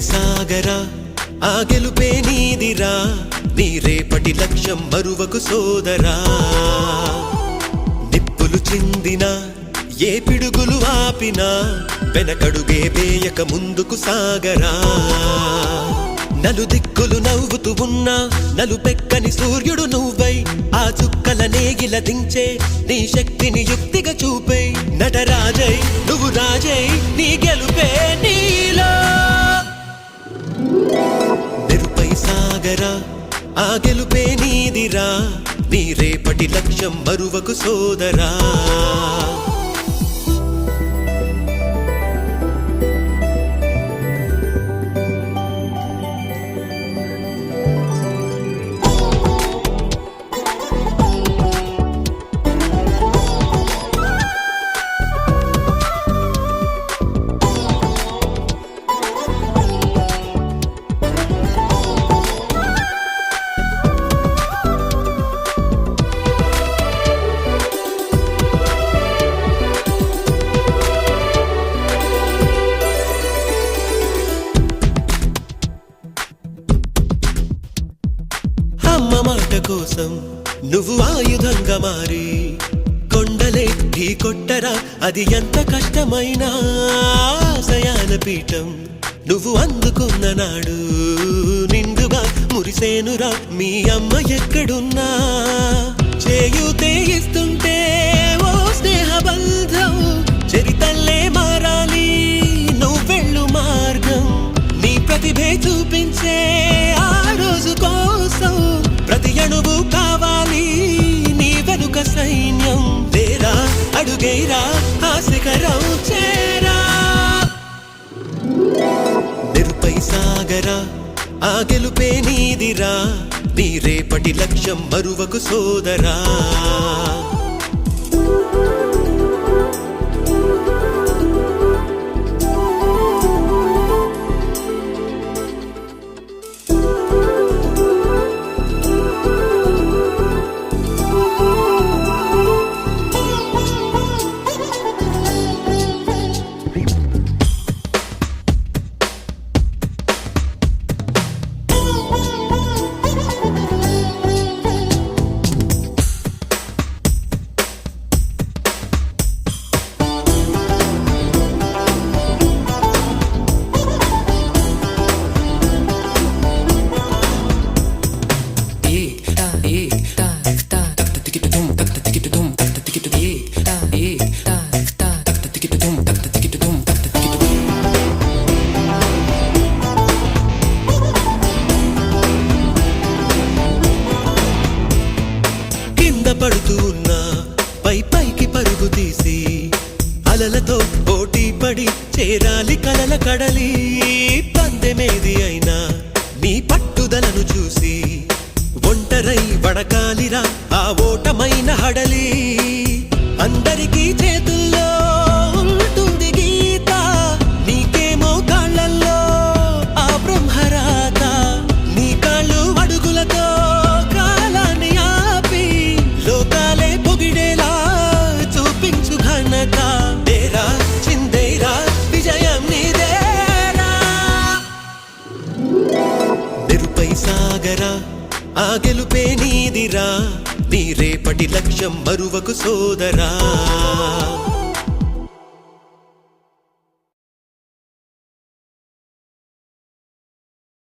సాగరా ఆ గెలుపే నీదిరా నీ రేపటి లక్ష్యం మరువకు సోదరా నిప్పులు చిందినా ఏ పిడుగులు ఆపినా వెనకడుగే వేయక ముందుకు సాగరా నలుదిక్కులు నవ్వుతూ ఉన్నా నలుపెక్కని సూర్యుడు నువ్వై ఆ చుక్కల నేగిల దించే నీ శక్తిని యుక్తిగా చూపై నటరాజై నువ్వు రాజై నీ గెలుపే నీలో నిరుపై సాగరా ఆ గెలుపే నీదిరా నీ రేపటి లక్ష్యం మరువకు సోదరా అమ్మ మాట కోసం నువ్వు ఆయుధంగా మారి కొండలే ఢీ కొట్టరా అది ఎంత కష్టమైనా ఆశయాల పీఠం నువ్వు అందుకున్న నాడు నిండుగా మురిసేనురా మీ అమ్మ ఎక్కడున్నా చేయూతే ఇస్తుంటే ఓ స్నేహ బంధం చరితల్లే మారాలి నువ్వెళ్ళు మార్గం నీ ప్రతిభే చూపించే ఆ రోజు కోసం ప్రతి అణువు కావాలి నీ వెనుక సైన్యం లేరా అడుగేరా ఆ శిఖరం చేరా నిరుపై సాగరా ఆ గెలుపే నీదిరా నీ రేపటి లక్ష్యం మరువకు సోదరా పడుతూ ఉన్నా పై పైకి పరుగు తీసి అలలతో పోటీ పడి చేరాలి కలల కడలి పందెమేది అయినా నీ పట్టుదలను చూసి ఒంటరై వడకాలిరా ఆ ఓటమైన హడలి అందరికీ చేతుల్లో ఉంటుంది గీత నీకేమో కాళ్ళల్లో ఆ బ్రహ్మరాత నీ కాళ్ళు అడుగులతో కాలాన్ని ఆపి లోకాలే పొగిడేలా చూపించు ఘనత తేరా చిందేరా విజయం నీదేరా నిరుపై సాగరా ఆ గెలుపే నీదిరా నీ రేపటి లక్ష్యం మరువకు సోదరా